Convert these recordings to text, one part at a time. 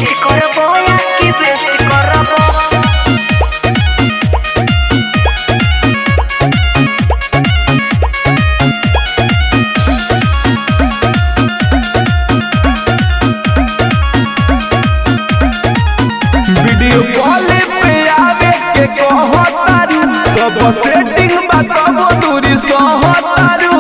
Test करबो या कि बेस्ट करबो। वीडियो कॉल पे आवे के कहतारू सब सेटिंग बताबो दूरी सहतारू।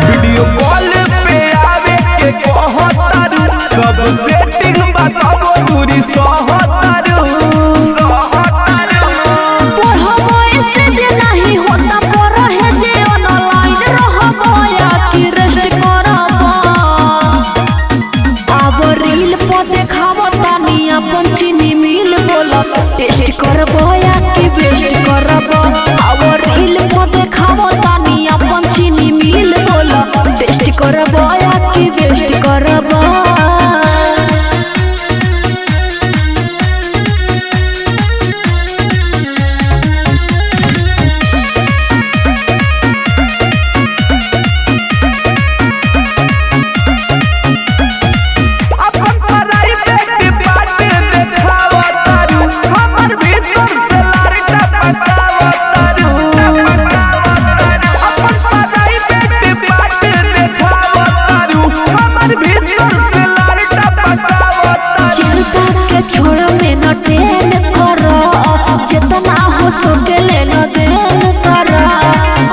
वीडियो कॉल पे आवे के कहतारू सब सेटिंग बताबो दूरी सहतारू। पढ़बो ऐसे जे नहीं होता पढ़े जे ऑनलाइन रहबो या कि रेस्ट करबो। अब रील पर देखाबो तानी अपन चीनी मिल बोला टेस्ट करबो या कि बेस्ट करबो। अब रील पर देखाबो तानी अपन चीनी मिल बोला टेस्ट करबो या कि बेस्ट करबो। छोड़ा मेंटेन करो जितना हो सके लेना देन करो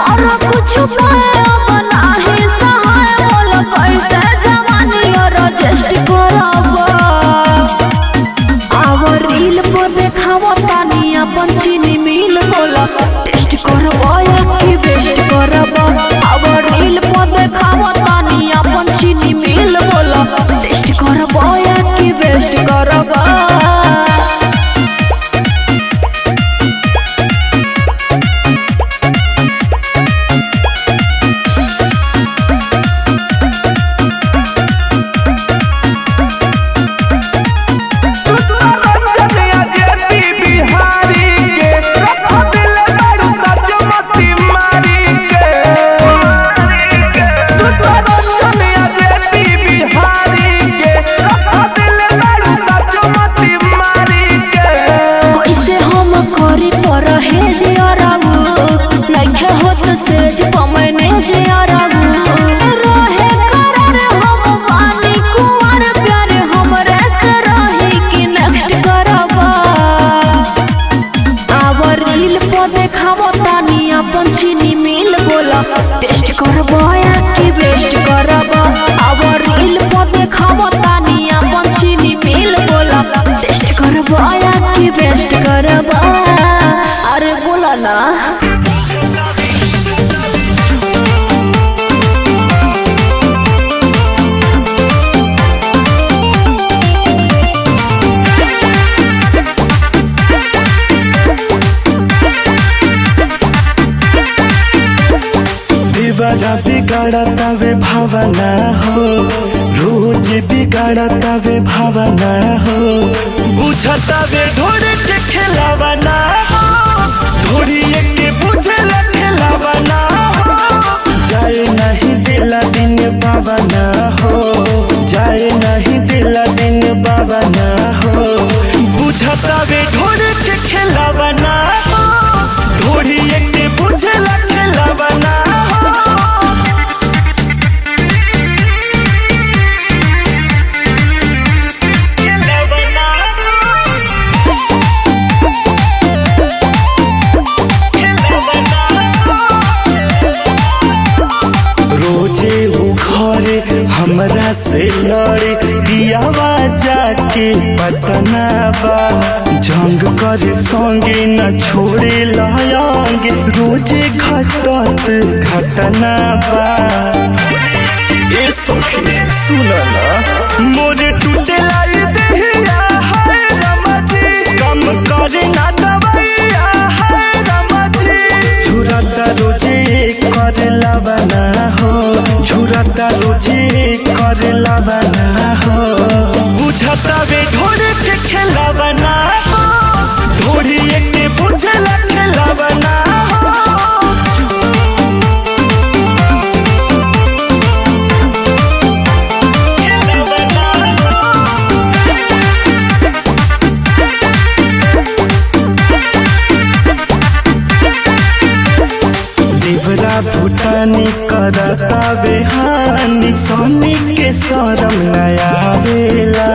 और कुछ पाए अब नहीं सहाय बोल कैसे जवानी और टेस्ट करबो। अब रील पर देखाबो तानी अपन चीनी मिल बोला टेस्ट करबो या कि बेस्ट करबो। अब रील पर देखाबो तानी अपन चीनी मिल बोला टेस्ट करबो या कि बेस्ट करबो। अपन चीनी मिल बोला टेस्ट करबो या कि बेस्ट करबो। अब रील पर देखाबो तानी अपन चीनी मिल बोला टेस्ट करबो या कि बेस्ट करबो। अरे बोला ना बड़ा बिगाड़ता वे भावना हो रोज बिगाड़ता वे भावना हो बुझता वे ढोरे के खिलावना हो ढोरी के बुझला खिलावना हो जाए नहीं दिला दिन पावना हो जाए नहीं दिला दिन पावना हो बुझता वे ढोरे के खिलावना हो ढोरी के बुझला खिलावना हमरा से लड़े दियावा जाके पतना बा जंग करे संगे न छोड़े लायांगे रोजे घटत घटना बा। ए सखी सुना ना मोरे टूटे लाई देहिया हाय रमजी कम करे ना दवाइया हाय रमजी झुरता रोजे करे लावना हो झुरता रोजे करे लावना हो बुझता वे ढोरे के खिलावना हो ढोरी के बुझला खिलावना हो। फुटानी करता बेहानी सोनी के शरम नया बेला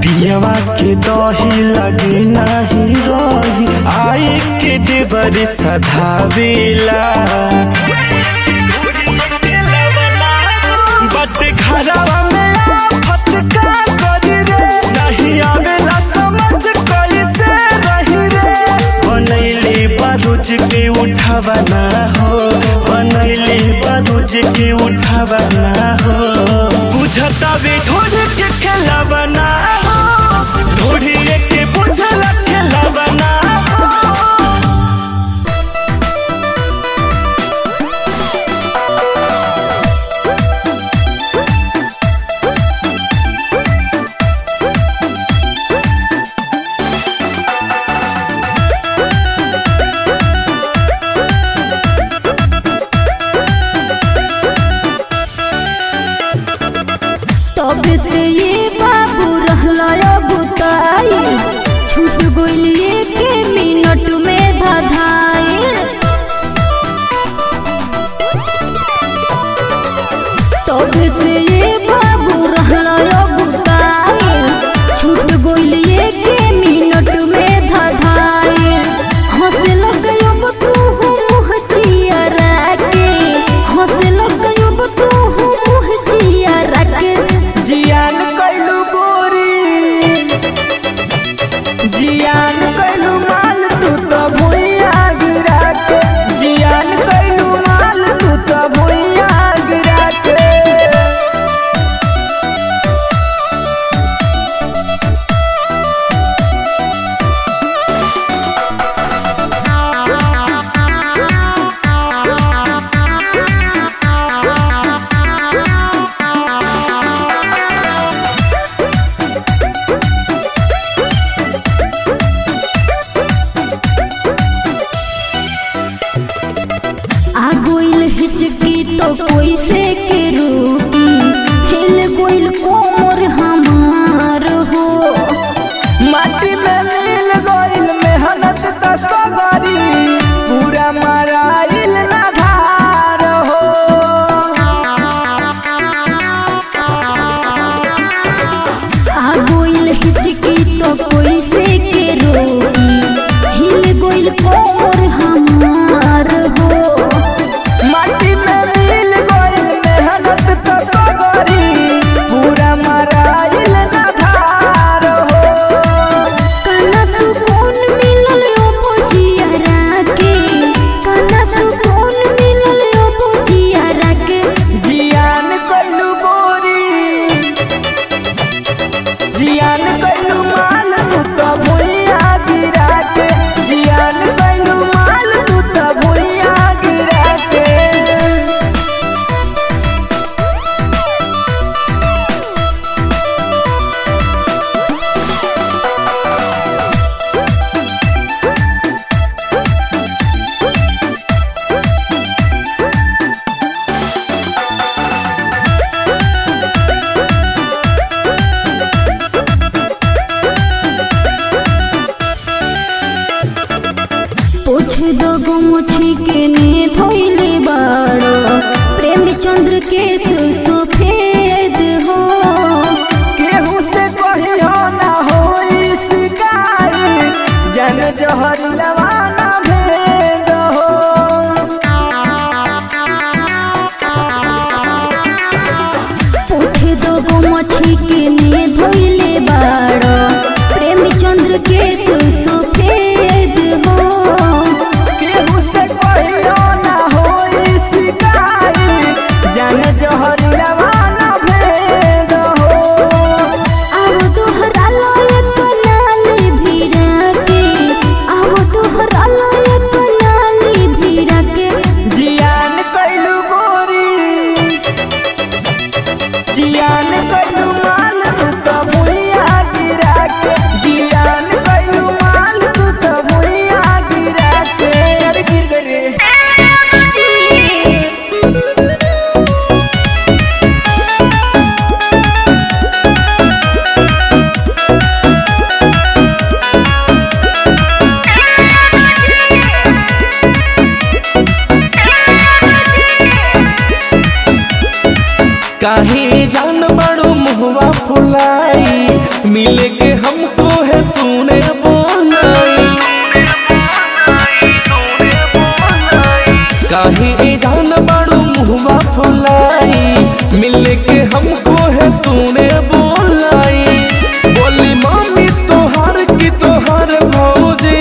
पियवा के दही लगे नहीं रही आई के देवर सधावेला बट घरवा में आफत का करी रे नहीं आवेला समझ कैसे रही रे बनैली बारूज के उठावना हो बनैली बारूज के उठावना हो बुझता वे ढोल के खेलावना हो ढोली के बुझल खेलावना तब से ये बाबू रहला बुताई छूट गइल के मिनट में धधाई तब से ये बाबू रहला बुताई छूट गइल के मिनट में धधाई हंसे लगयो तू मुँह चियरा के हंसे लगयो तू मुँह चियरा के जियान कैलू गोरी जियान कैलू माल तू तो भुइया गिरा के जियान कैलू माल तू तो भुइया गिरा के आ गोइल हिचकी तो कोई से के रूकी हिल गोइल कोमर हमार हो माटी में मिल गइल मेहनत का सगरी पूरा मराइल ना धार हो आ गोइल हिचकी तो कोई से के रूकी हिल गोइल कोमर हमार हो माटी में मिल गइल मेहनत का सगरी पूरा मराइल ना धार हो कना सुकून मिलल ओ पोजिया के कना सुकून मिलल ओ पोजिया के जियान कैलू गोरी जियान कैलू माल तू तो भुइया गिरा के जियान कैलू माल तू तो भुइया गिरा के पूछ दो गुमुछी के ने धोइले बाड़ो प्रेम चंद्र के सुसफेद हो केहू से कहियो ना होई शिकायत जन जहर लवाना भेद हो पूछ दो गुमुछी के ने धोइले बाड़ो प्रेम चंद्र के सुसफेद हो केहू से कहियो ना होई शिकायत जन जहर लवाना भेद हो अब तोहरा लायक नाली भीड़ा के अब तोहरा लायक नाली भीड़ा के जियान कैलू गोरी जियान कैलू माल तू तो भुइया गिरा के जियान कैलू माल तू तो भुइया गिरा के अरे गिर गई रे काहे जान बड़ो मुहवा फुलाई मिले के हमको है तूने बोलाई काहे जान बड़ो मुहवा फुलाई मिले के हमको है तूने बोलाई बोली मम्मी तोहार की तोहार भौजी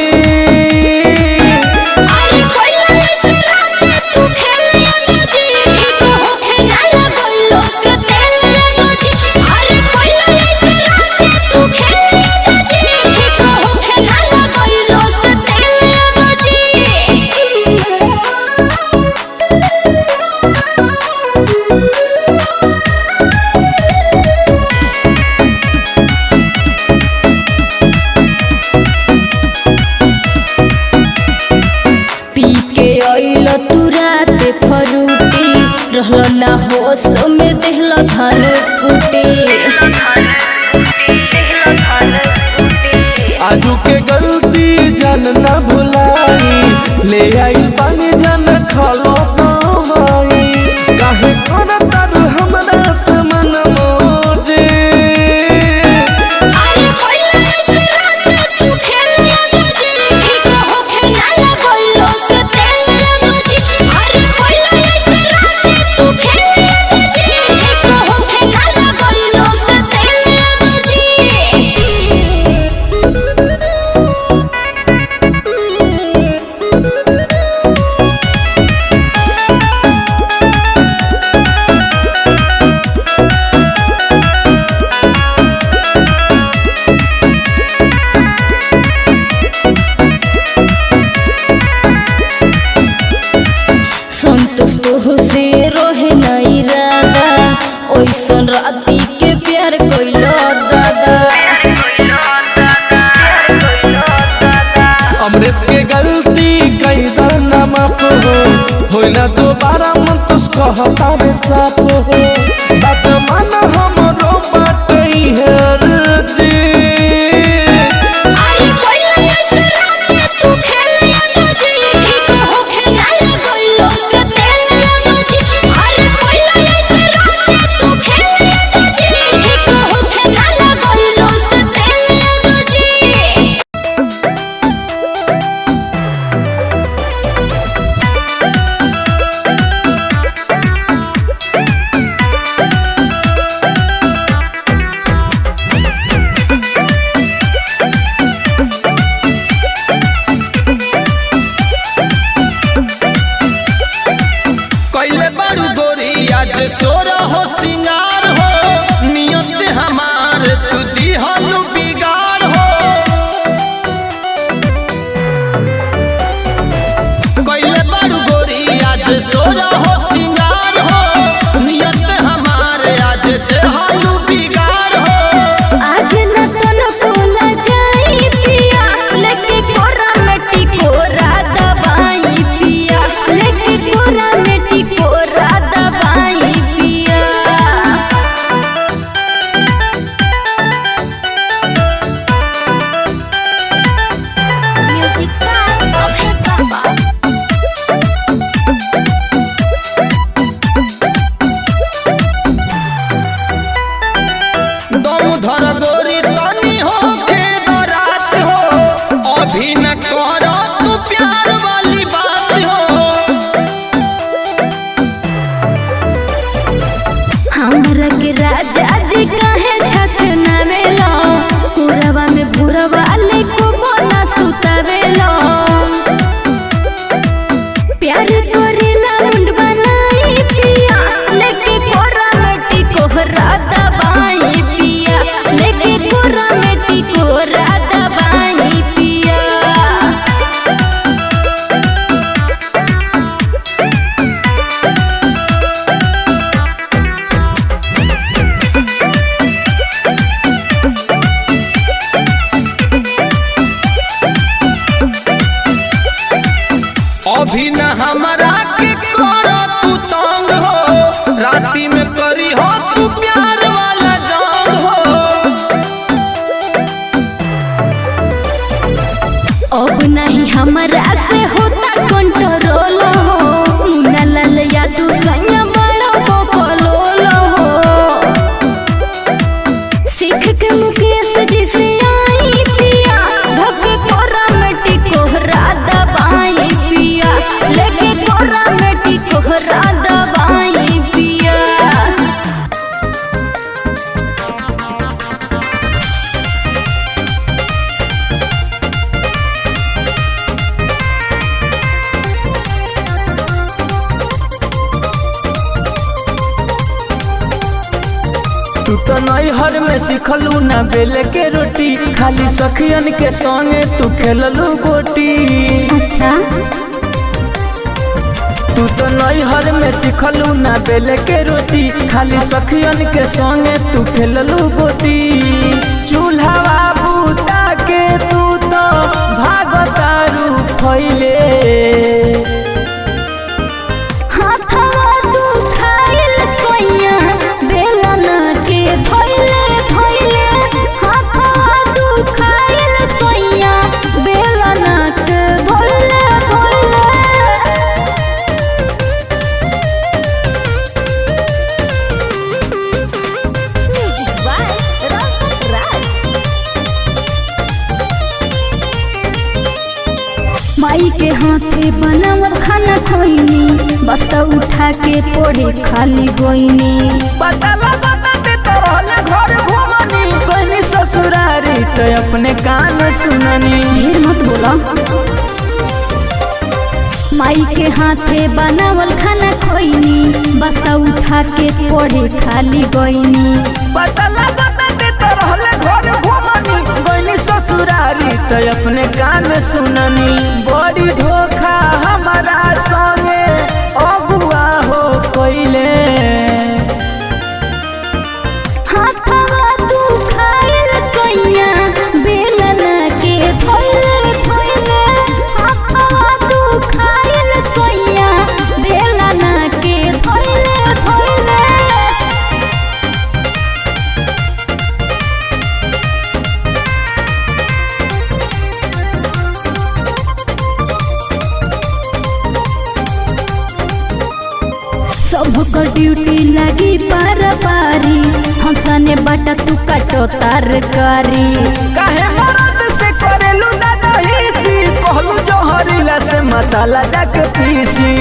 फरूटी रहल ना होश में देहल धन कुटे आजू के गलती जान ना भुलाई ले आई पानी जान खालो दवाई काहे कोना तर हमरा से मन मोजे अरे कोइला से रात तू खेलिया गजी ठीक हो खेला कोइलो से तेल गजी अरे कोइला से रात तू खेलिया गजी ठीक हो खेला कोइलो से तेल गजी संतोष तो से रहे ना इरादा ओइसन राती के प्यार कोइलो दादा अमरेश के गलती कई दाना माफ हो ना दोबारा मन तुस कहता रे साफ हो बात मान हमरो बात है रे अरे कोइला से रात तू खेलिया गजी ठीक हो खेला कोइलो से तेल गजी अरे कोइला से रात तू खेलिया गजी ठीक हो खेला कोइलो से तेल गजी कैले बारू गोरी आज सोरा हो सिंगार हो नियत हमार तू दिहलु बिगाड़ हो कैले बारू गोरी आज सोरा हो सिंगार हो नियत हमार आज दिहलु बिगाड़ हो आज न तन कोला जाई पिया लेके कोरा मिट्टी कोरा दबाई पिया लेके कोरा मिट्टी कोरा दबाई पिया म्यूजिक का अभय बाबा दम धर गोरी तनी हो के रात हो अभी न कर तू प्यार वाली बात हो हमरा के राजा जी काहे छछना मेलो पुरवा में भुरवा ले को बोला सुतावेलो प्यार करेला मुंड बनाई पिया लेके कोरा मिट्टी कोहरा दबाई पिया लेके कोरा मिट्टी कोहरा दबाई पिया अभी न हमरा के कर तू तंग हो राती में करी हो तू प्यार वाला जंग हो अब नहीं हमरा से होता कंट्रोल हो मुन्ना लाल यादू सैया बड़ो बकलोल हो तो नैहर में सिखलू ना बेले के रोटी, खाली सखियन के संगे तू खेललू गोटी। अच्छा तू तो नैहर में सिखलू ना बेले के रोटी, खाली सखियन के संगे तू खेललू गोटी। चूल्हा बूता के तू तो भागतारू फैले, हाथवा तू खाइल सोइया बेलन के धइले धइले, हाथवा तू खाइल सोइया बेलन के धइले धइले। म्यूजिक बाय रौशन राज। माई के हाथे बनावल खाना खोइनी, बस्ता उठा के पोड़े खाली गोइनी। पता लगाते तो रहले घर घूमनी, बनी ससुरारी तो अपने कान सुननी। ढेर मत बोला। माई के हाथे बनावल खाना खोइनी, बस्ता उठा के पोड़े खाली गोइनी। पता लगाते तो रहले घर घूमनी, बनी ससुरारी तो अपने कान सुननी। बड़ी धोखा हमारा संगे अगुआ हो कोइले, हाथवा तू खाइल सोइया बेलन के धइले धइले, हाथवा तू खाइल सोइया बेलन के धइले धइले। सबको ड्यूटी लगी पार पारी, हमसने बाटा तू काटो तरकारी। काहे मरद से करेलू दादा हिसी, कहलू जो हरीला से मसाला जाके पीसी।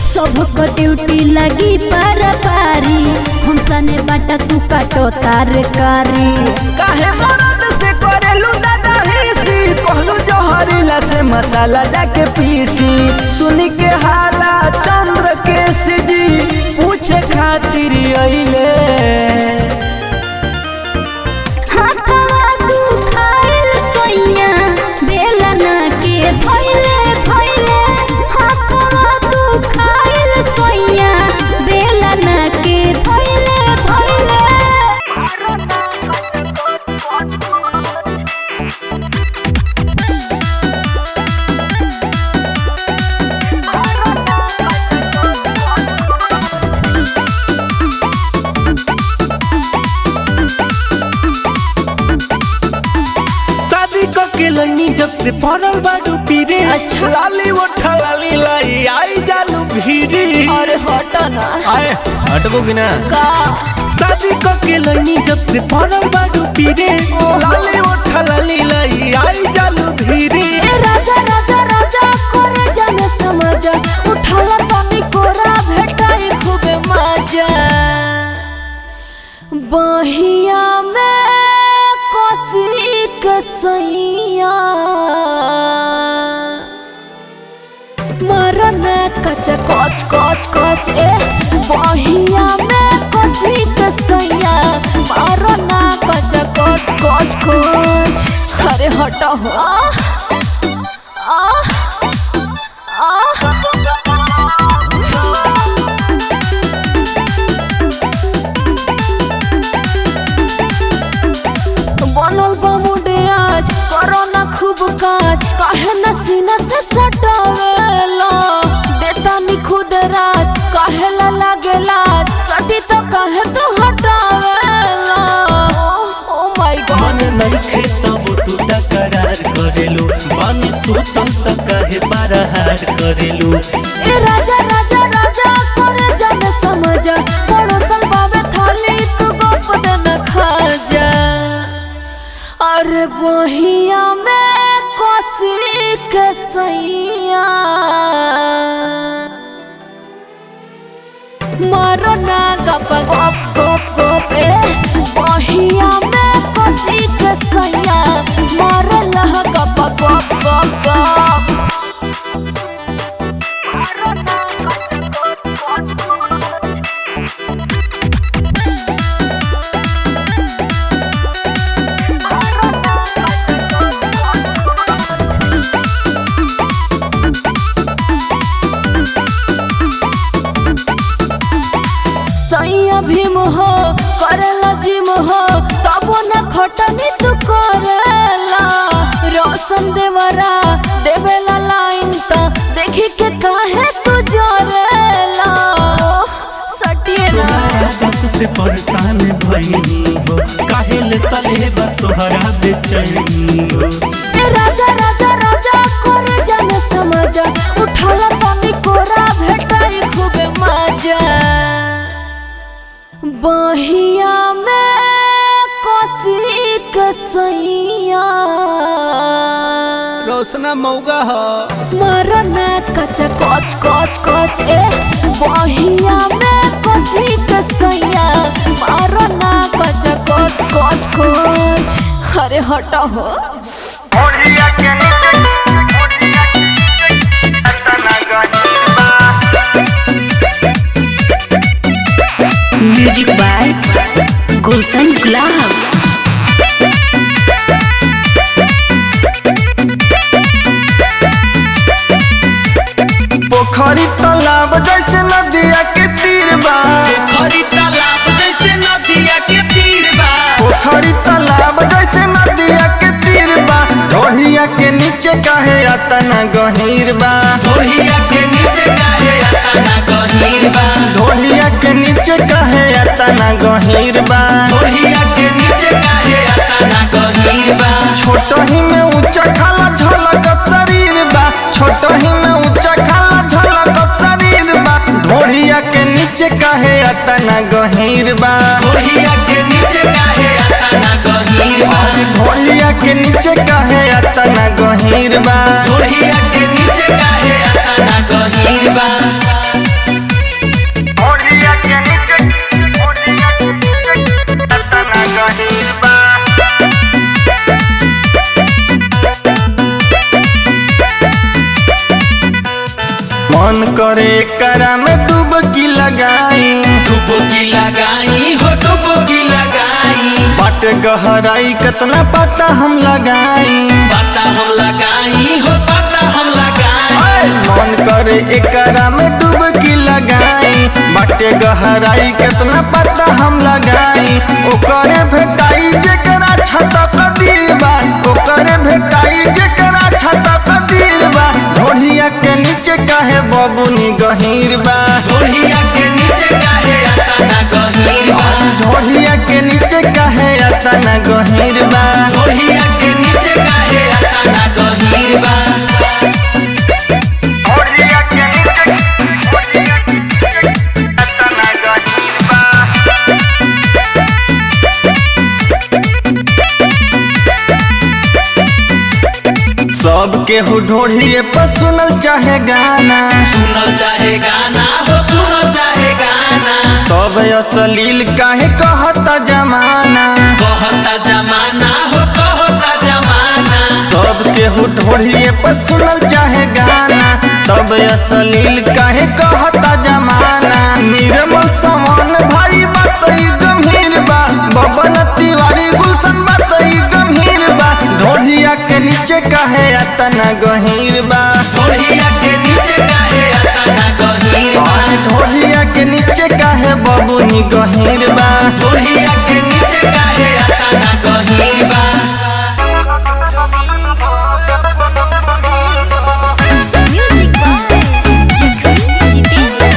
सबको ड्यूटी लगी पार पारी, हमसने बाटा तू काटो तरकारी। काहे मरद से करेलू दादा हिसी, कहलू जो हरीला से मसाला जाके पीसी। सुनी के हाला चंद्र के सिजी पूछे खातिर अइले, हाथवा तू खाइल सोइया बेलन के धइले धइले, हाथवा तू खाइल सोइया बेलन के धइले धइले। शादी क के लनी जब से पड़ल बाडू पीरे। अच्छा। लाली उठा लाली लाई आई जालू भीरी। अरे हटो ना आए हटबो कि ना। का शादी क के लनी जब से पड़ल बाडू पीरे। लाली उठा लाली लाई आई जालू भीरी। ए राजा राजा राजा करे जाने समझ, उठाला तनी कोरा भेटाई खूबे मजा। बहिया में कोसी कसैया मरना कच कच कच कच। ए बहिया में कोसी कसैया मरना कच कच कच कच। अरे हटो हो बनल बमुडे आज करो ना खूब काज, काहे न सीना से सटावेला देता नी खुद राज, काहे ला लागेला सटी तो काहे तो हटावेला। ओ माय गॉड मन नइखे तब तू तकरार करेलू। बानी सुतल त काहे बारहार करेलू। ए राजा राजा राजा करे जाने समझ, पड़ोसन बाबे थाली तू गप दे न खा जा। अरे बहिया में कोसी के सैया मरना गप गप गप गप। ए बहिया में कोसी के सैया मरना गप गप गप गप। सैया भीम हो करेला जिम हो तबो न खटनी तू करेला रोशन देवरा देवेला लाइन त देखी के काहे तू जरेला सटिए ना आदत से परेशान भइनी हो काहेले सलेबा तोहरा बेचैनी हो ए राजा राजा राजा करे जाने समझा उठाला तनी कोरा भेटाई खूबे मजा बहिया में कसी के सैया रोशना मौगा ह मरना कच कच कच कच ए बहिया में कसी के सैया मरना कच कच कच कच अरे हटा हो म्यूजिक बाय गुलशन गुलाब। पोखरी तालाब जैसे नदिया के तीर बा पोखरी तालाब जैसे नदिया के तीर बा पोखरी तालाब जैसे नदिया के तीर बा ढोलिया के नीचे काहे अतना गहीर बा ढोलिया के नीचे काहे अतना गहीर बा ढोलिया के नीचे काहे अतना गहीर बा ढोलिया के नीचे काहे अतना गहीर बा छोट ही में ऊंचा खाला झलक शरीर बा छोट ही में ऊंचा खाला झलक शरीर बा ढोलिया के नीचे काहे अतना गहीर बा ढोलिया के नीचे काहे अतना गहीर बा ढोलिया के नीचे काहे अतना गहीर बा ढोलिया के नीचे काहे अतना गहीर बा ढोलिया के नीचे अतना गहीर बा मन करे करा में डुबकी लगाई डुबकी लगाई हो डुबकी लगाई बाट गहराई कितना पता हम लगाई पता हम लगाई हो पता हम लगाई मन करे एकरा में डुबकी लगाई बाटे गहराई कितना पता हम लगाई ओकरे भेटाई जेकरा छता कदीर बा ओकरे भेटाई जेकरा छता कदीर बा ढोलिया के नीचे काहे बबुनी गहीर बा ढोलिया के नीचे काहे अतना गहीर बा ढोलिया के नीचे काहे अतना गहीर बा ढोलिया के नीचे काहे अतना गहीर बा ढोलिया के नीचे अतना गहीर बा सब केहू ढोलिए पर सुनल चाहे गाना सुनल चाहे गाना हो सुनल चाहे गाना तब अश्लील काहे कहता जमाना कहता जमाना हो कहता जमाना सब केहू ढोलिए पर सुनल चाहे गाना तब अश्लील काहे कहता जमाना निर्मल समान भाई बात ई गंभीर बा बबन तिवारी गुलशन बात ई गंभीर बा ढोलिया के नीचे काहे अतना गहीर बा ढोलिया के नीचे काहे अतना गहीर बा ढोलिया के नीचे काहे बबुनी गहीर बा ढोलिया के नीचे काहे अतना गहीर बा म्यूजिक बाय जितेंद्र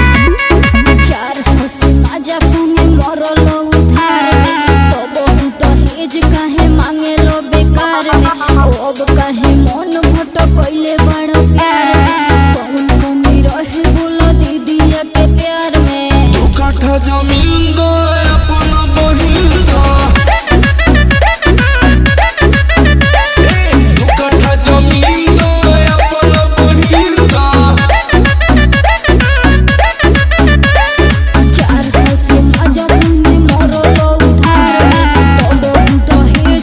चार ससे माजा संगे मरल उधार में तो बहु दहेज काहे मांगे लो बेकार में अब काहे मन भटकइले बड़ प्यार में कौन कमी रहे बोलो दीदिया के प्यार में दू काठा जमीन दो अपन बहिन दो दू काठा जमीन दो अपन बहिन दो चार ससे माजा संगे मरल उधार में तो बहु दहेज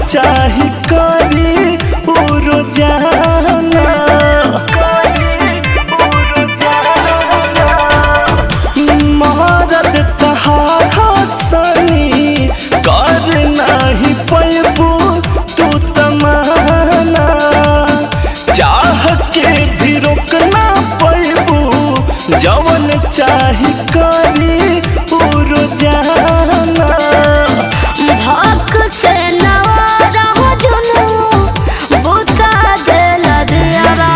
चाही करी उ रोजाना मरद तहार सनी कर नाही पैबू तू तमाना चाह के भी रोक ना पैबू जवन चाही करी उ रोजाना भक से नवारा हो जुनू बुता दिल दियारा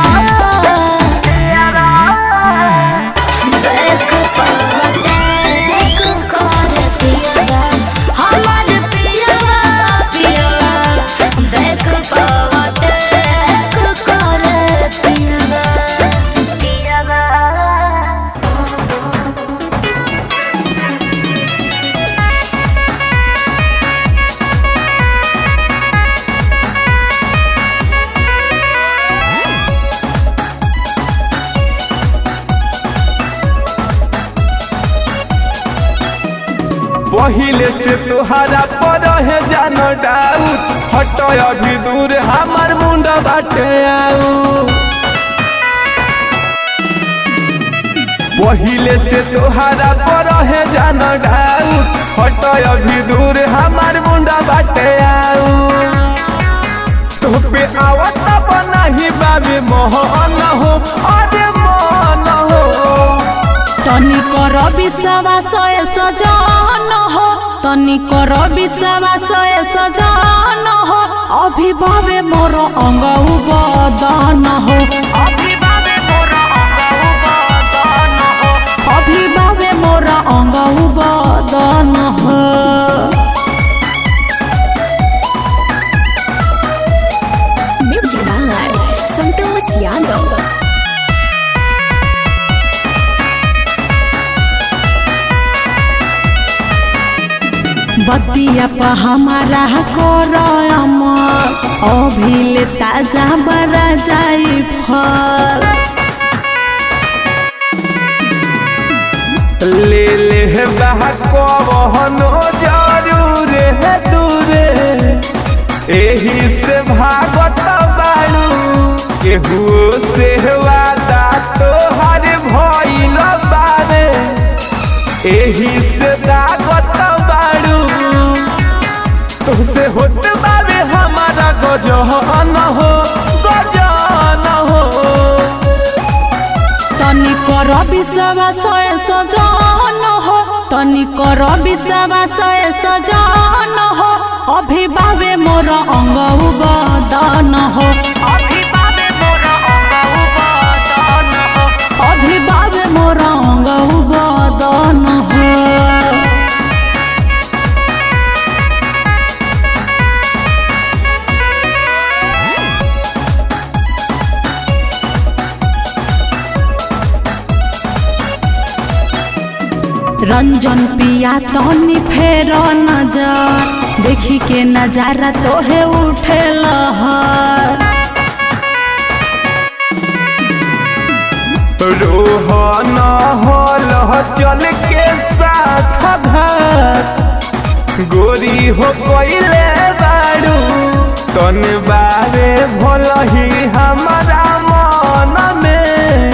देख पवते कर दियारा हमार पियावा पियावा देख पवते कर पियावा पियावा। पहिले से तुहारा पर है जान डाउट हट अभी दूर हमार मुंडा बाटे आऊ पहिले से तुहारा पर है जान डाउट हट अभी दूर हमार मुंडा बाटे आऊ तो पे आवत बनाही बाबे मोहन हो अरे मन हो तनी कर विश्वास सजन हो तनी कर विश्वास सजन हो अभिभावे मोर अंग बदन हो अभिभावे मोर अंग बदन हो। Music by Santosh Yadav. बतिया पर हमारा कर अमर अभिले ताजा बरा जाई फल ले ले बहनो जरूर है दूरे एही से भागत बारू केहू से वादा तोहर भइल बारे एही से दागत बारू तुझसे होत बाबे हमारा गजन हो गजन हो तनी कर विश्वास सजन हो तनी कर विश्वास सजन हो अभिभावे मोर अंग बदन हो अभिभावे मोर अंग बदन हो। रंजन पिया तनी फेर नजर देखी के नजारा तोहे उठे लहर रोहन होल चल के साथ घर गोरी हो कोइले बारू तन बारे भल ही हमारा मन में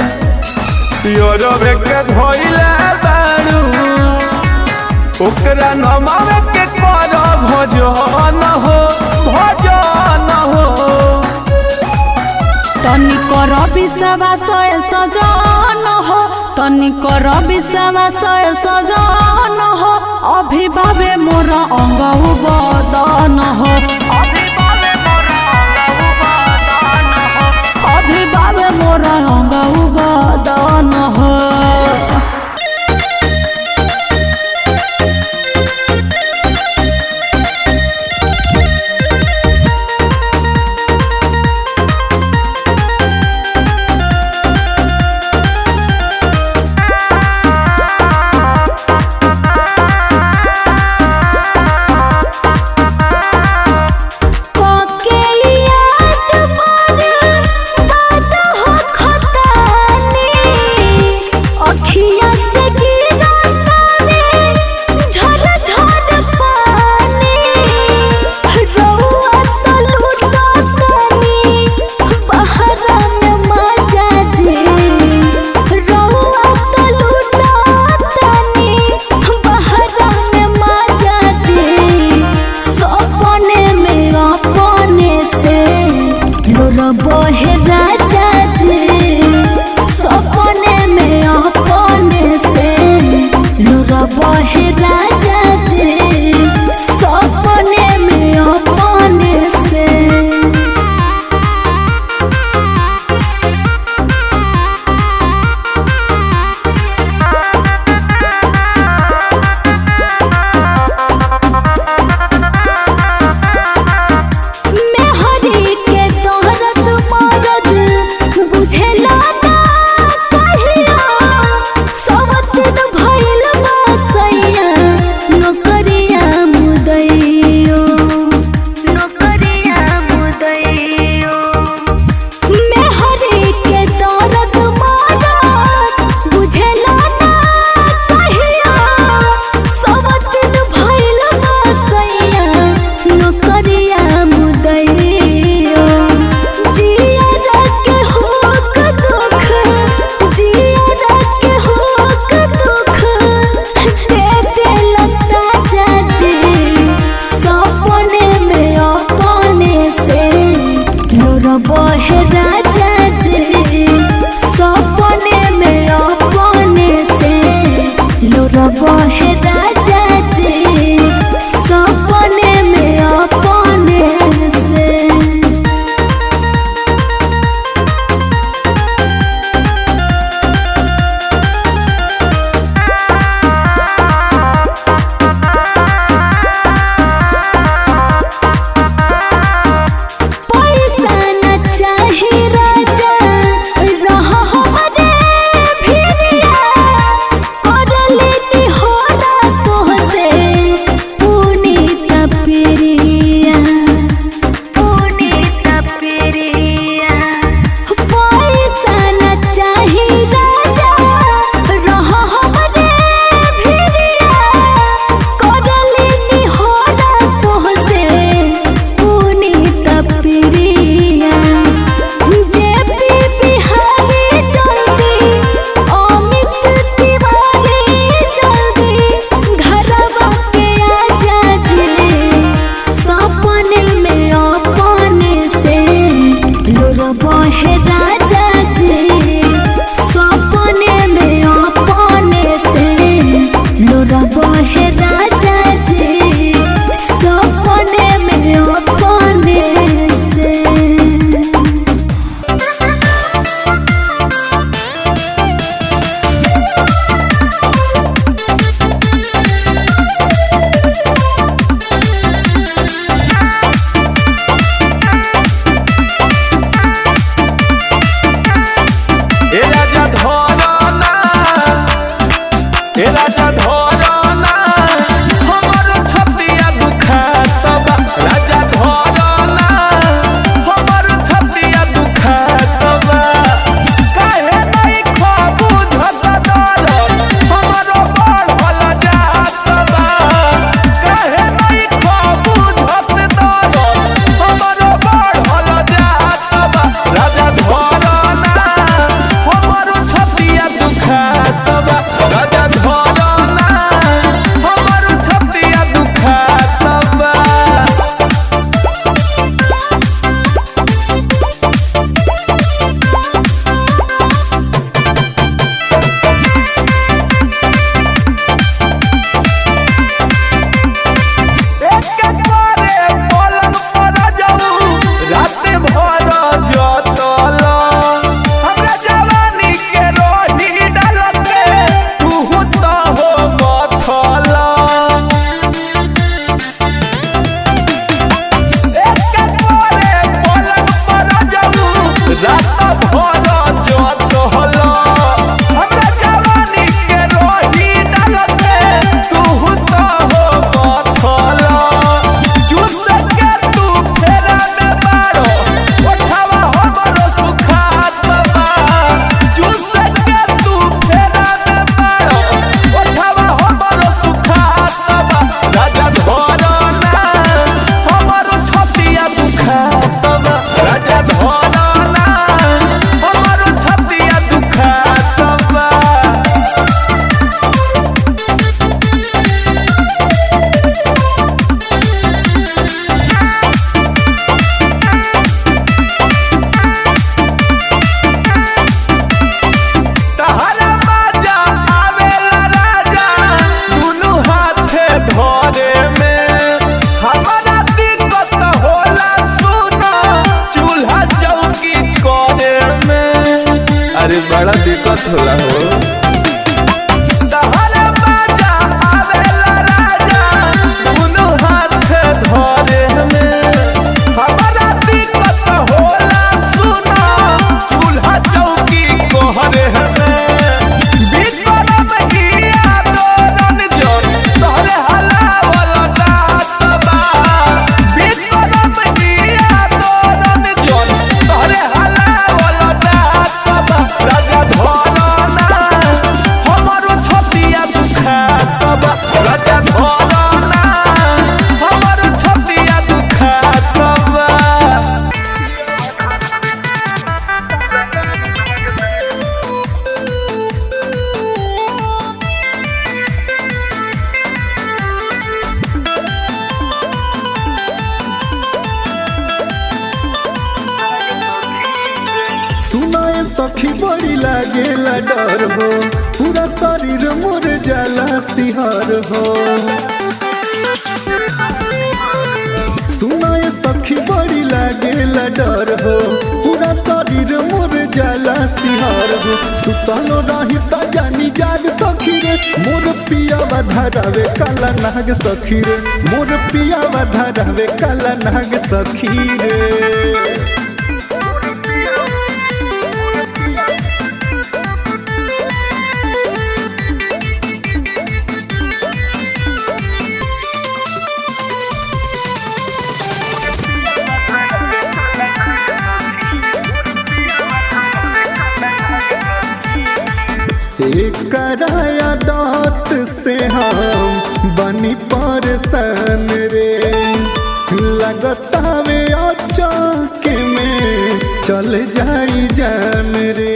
योरबे के धोइले बारू ओकरा नमावे के कर भजन हो भजन हो तनी कर विश्वास सजन हो तनी कर विश्वास सजन हो अभिभावे मोर अंग बदन हो अभिभावे मोर अंग बदन हो। कोकेलिया तुम्हारे बात हो अरे बड़ा दिक्कत होला हो। सुनाए सखी बड़ी लागेला डर हो, पूरा शरीर मोर जाला सिहर हो। सुनाए सखी बड़ी लागेला डर हो, पूरा शरीर मोर जाला सिहर हो। सुतलो रही त जानी जाग सखी रे, मोर पियावा धरावे काला नाग सखी रे, मोर पियावा धरावे काला नाग सखी रे। कराया दांत से हम बनी परेशान रे, लगता वे अचानक में चल जाई जान रे।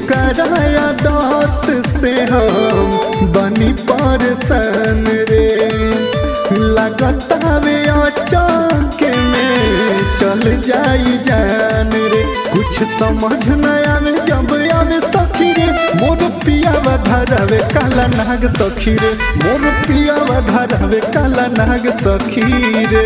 कराया दांत से हम बनी परेशान रे, लगता वे अचानक में चल जाई जान रे। कुछ समझ न आवे जब आवे सखी रे, मोर पियावा धरावे काला नाग सखी रे, मोर पियावा धरावे काला नाग सखी रे।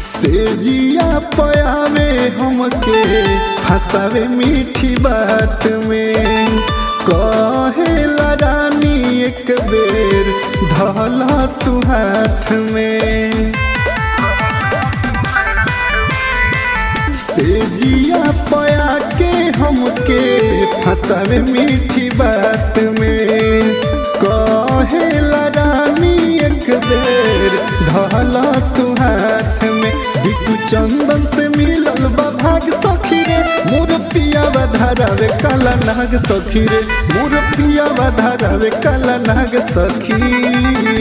सेजिया पयावे हमके फसावे मीठी बात में, कहेला रानी एक बेर धला तू हाथ में। सेजिया पया के हमके फसावे मीठी बात में, कहेला रानी एक बेर धला तू हाथ में। बिटू चंदन से मिलल बा भाग सखी रे, मोर पियावा धरावे काला नाग सखी रे, मोर पियावा धरावे काला नाग सखी।